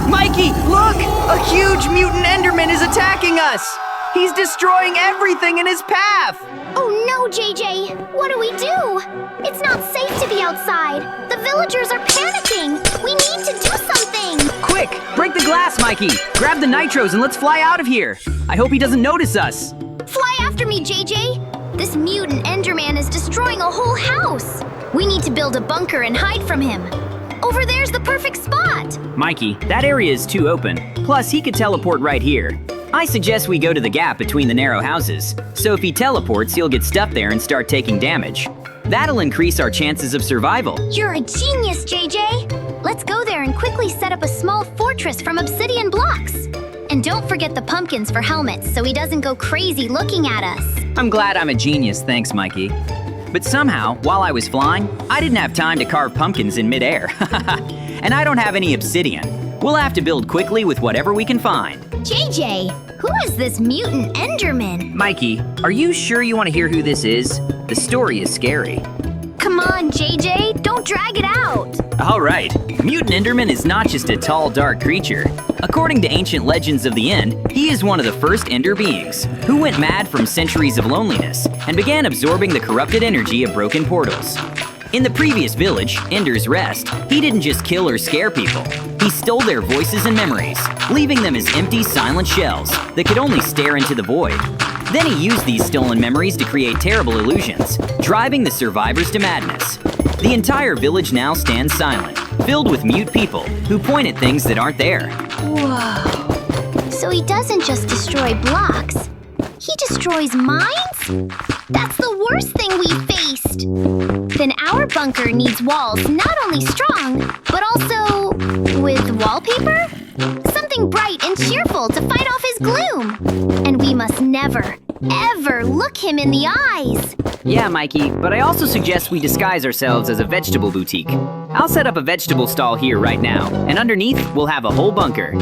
Mikey, look! A huge mutant Enderman is attacking us! He's destroying everything in his path! Oh no, JJ! What do we do? It's not safe to be outside. The villagers are panicking. We need to do something. Quick, break the glass, Mikey! Grab the nitros and let's fly out of here! I hope he doesn't notice us! Fly after me, JJ! This mutant Enderman is destroying a whole house. We need to build a bunker and hide from him. Over there's the perfect spot! Mikey, that area is too open. Plus, he could teleport right here. I suggest we go to the gap between the narrow houses. So if he teleports, he'll get stuck there and start taking damage. That'll increase our chances of survival. You're a genius, JJ! Let's go there and quickly set up a small fortress from obsidian blocks. And don't forget the pumpkins for helmets so he doesn't go crazy looking at us. I'm glad I'm a genius, thanks, Mikey. But somehow, while I was flying, I didn't have time to carve pumpkins in midair. And I don't have any obsidian. We'll have to build quickly with whatever we can find. JJ, who is this mutant Enderman? Mikey, are you sure you want to hear who this is? The story is scary. Come on, JJ, don't drag it out. All right, Mutant Enderman is not just a tall, dark creature. According to ancient legends of the End, he is one of the first Ender beings who went mad from centuries of loneliness and began absorbing the corrupted energy of broken portals. In the previous village, Ender's Rest, he didn't just kill or scare people. He stole their voices and memories, leaving them as empty, silent shells that could only stare into the void. Then he used these stolen memories to create terrible illusions, driving the survivors to madness. The entire village now stands silent, filled with mute people who point at things that aren't there. Whoa. So he doesn't just destroy blocks, he destroys minds? That's the worst thing we faced. Then our bunker needs walls not only strong, but also with wallpaper? Something bright and cheerful to fight off his gloom. And we must never, ever look him in the eyes. Yeah, Mikey, but I also suggest we disguise ourselves as a vegetable boutique. I'll set up a vegetable stall here right now, and underneath we'll have a whole bunker.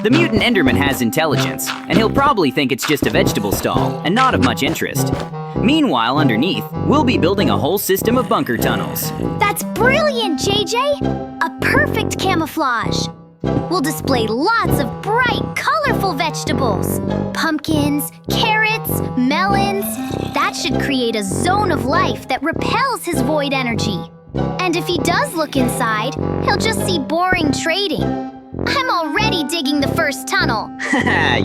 The mutant Enderman has intelligence, and he'll probably think it's just a vegetable stall and not of much interest. Meanwhile, underneath, we'll be building a whole system of bunker tunnels. That's brilliant, JJ! A perfect camouflage. We'll display lots of bright, colorful vegetables. Pumpkins, carrots, melons. That should create a zone of life that repels his void energy. And if he does look inside, he'll just see boring trading. I'm already digging the first tunnel.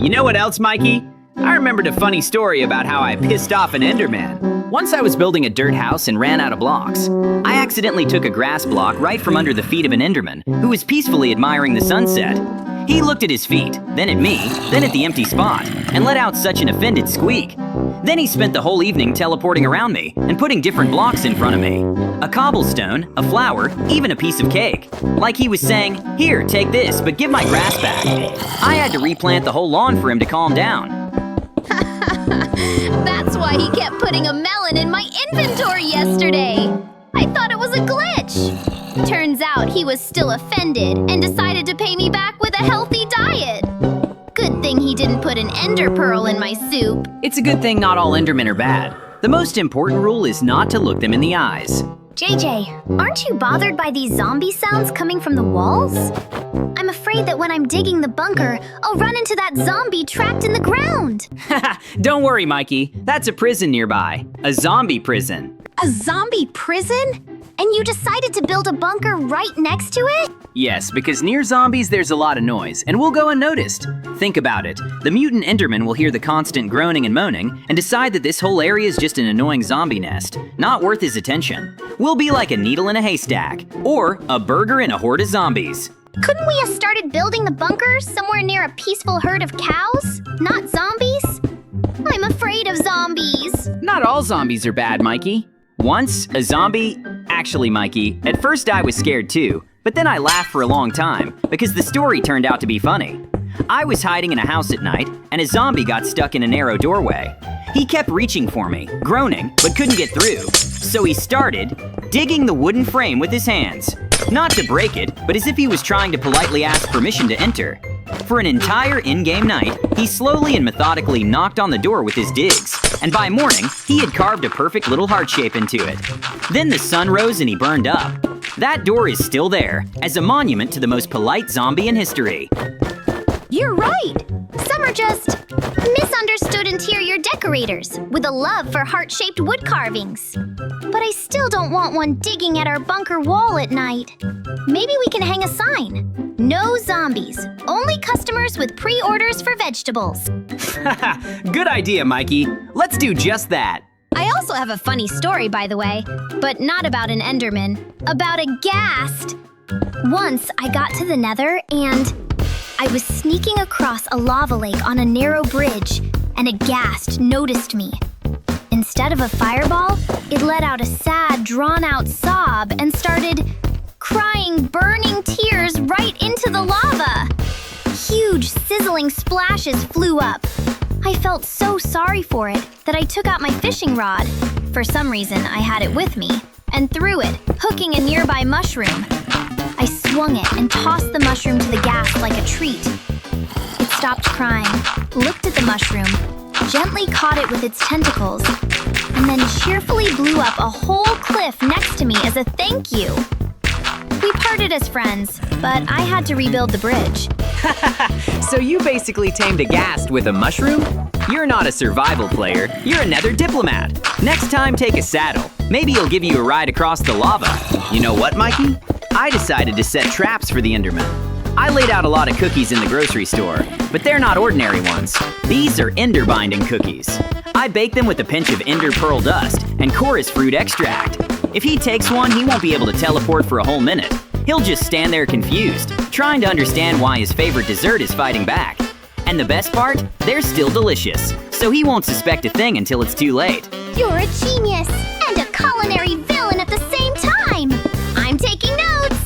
You know what else, Mikey? I remembered a funny story about how I pissed off an Enderman. Once I was building a dirt house and ran out of blocks. I accidentally took a grass block right from under the feet of an Enderman who was peacefully admiring the sunset. He looked at his feet, then at me, then at the empty spot, and let out such an offended squeak. Then he spent the whole evening teleporting around me and putting different blocks in front of me. A cobblestone, a flower, even a piece of cake. Like he was saying, "Here, take this, but give my grass back." I had to replant the whole lawn for him to calm down. That's why he kept putting a melon in my inventory yesterday. I thought it was a glitch. Turns out he was still offended and decided to pay me back with a healthy diet. Good thing he didn't put an ender pearl in my soup. It's a good thing not all Endermen are bad. The most important rule is not to look them in the eyes. JJ, aren't you bothered by these zombie sounds coming from the walls? I'm afraid that when I'm digging the bunker, I'll run into that zombie trapped in the ground. Don't worry, Mikey. That's a prison nearby. A zombie prison. A zombie prison? And you decided to build a bunker right next to it? Yes, because near zombies there's a lot of noise, and we'll go unnoticed. Think about it. The mutant Enderman will hear the constant groaning and moaning and decide that this whole area is just an annoying zombie nest, not worth his attention. We'll be like a needle in a haystack, or a burger in a horde of zombies. Couldn't we have started building the bunker somewhere near a peaceful herd of cows, not zombies? I'm afraid of zombies. Not all zombies are bad, Mikey. Once, a zombie... Actually, Mikey, at first I was scared too, but then I laughed for a long time because the story turned out to be funny. I was hiding in a house at night, and a zombie got stuck in a narrow doorway. He kept reaching for me, groaning, but couldn't get through. So he started digging the wooden frame with his hands. Not to break it, but as if he was trying to politely ask permission to enter. For an entire in-game night, he slowly and methodically knocked on the door with his digs, and by morning, he had carved a perfect little heart shape into it. Then the sun rose and he burned up. That door is still there, as a monument to the most polite zombie in history. You're right! Some are just misunderstood interior decorators with a love for heart-shaped wood carvings. But I still don't want one digging at our bunker wall at night. Maybe we can hang a sign. No zombies, only customers with pre-orders for vegetables. Good idea, Mikey. Let's do just that. I also have a funny story, by the way, but not about an Enderman, about a ghast. Once I got to the Nether and I was sneaking across a lava lake on a narrow bridge, and a ghast noticed me. Instead of a fireball, it let out a sad, drawn-out sob and started crying burning tears right into the lava. Huge, sizzling splashes flew up. I felt so sorry for it that I took out my fishing rod. For some reason, I had it with me, and threw it, hooking a nearby mushroom. I swung it and tossed the mushroom to the ghast like a treat. It stopped crying, looked at the mushroom, gently caught it with its tentacles, and then cheerfully blew up a whole cliff next to me as a thank you. We parted as friends, but I had to rebuild the bridge. So you basically tamed a ghast with a mushroom? You're not a survival player, you're a Nether diplomat. Next time, take a saddle. Maybe he'll give you a ride across the lava. You know what, Mikey? I decided to set traps for the Enderman. I laid out a lot of cookies in the grocery store, but they're not ordinary ones. These are Ender binding cookies. I bake them with a pinch of Ender pearl dust and chorus fruit extract. If he takes one, he won't be able to teleport for a whole minute. He'll just stand there confused, trying to understand why his favorite dessert is fighting back. And the best part? They're still delicious, so he won't suspect a thing until it's too late. You're a genius and a culinary villain at the same time. I'm taking notes.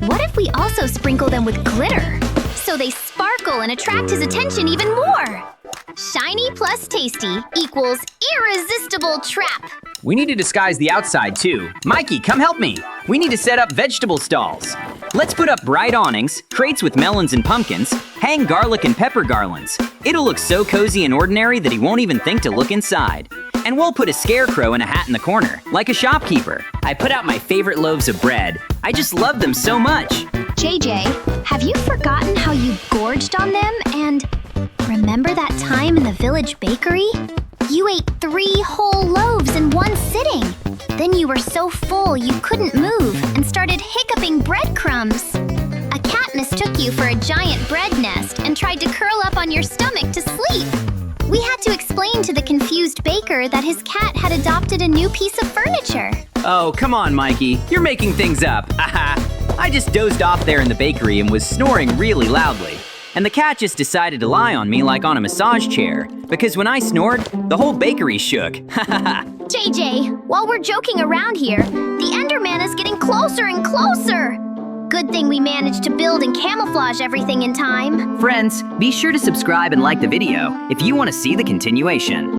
What if we also sprinkle them with glitter so they sparkle and attract his attention even more? Shiny plus tasty equals irresistible trap. We need to disguise the outside too. Mikey, come help me. We need to set up vegetable stalls. Let's put up bright awnings, crates with melons and pumpkins, hang garlic and pepper garlands. It'll look so cozy and ordinary that he won't even think to look inside. And we'll put a scarecrow and a hat in the corner, like a shopkeeper. I put out my favorite loaves of bread. I just love them so much. JJ, have you forgotten how you gorged on them and remember that time in the village bakery? You ate 3 whole loaves in one sitting. Then you were so full you couldn't move and started hiccuping breadcrumbs. A cat mistook you for a giant bread nest and tried to curl up on your stomach to sleep. We had to explain to the confused baker that his cat had adopted a new piece of furniture. Oh, come on, Mikey. You're making things up. I just dozed off there in the bakery and was snoring really loudly. And the cat just decided to lie on me like on a massage chair, because when I snored, the whole bakery shook. JJ, while we're joking around here, the Enderman is getting closer and closer. Good thing we managed to build and camouflage everything in time. Friends, be sure to subscribe and like the video if you want to see the continuation.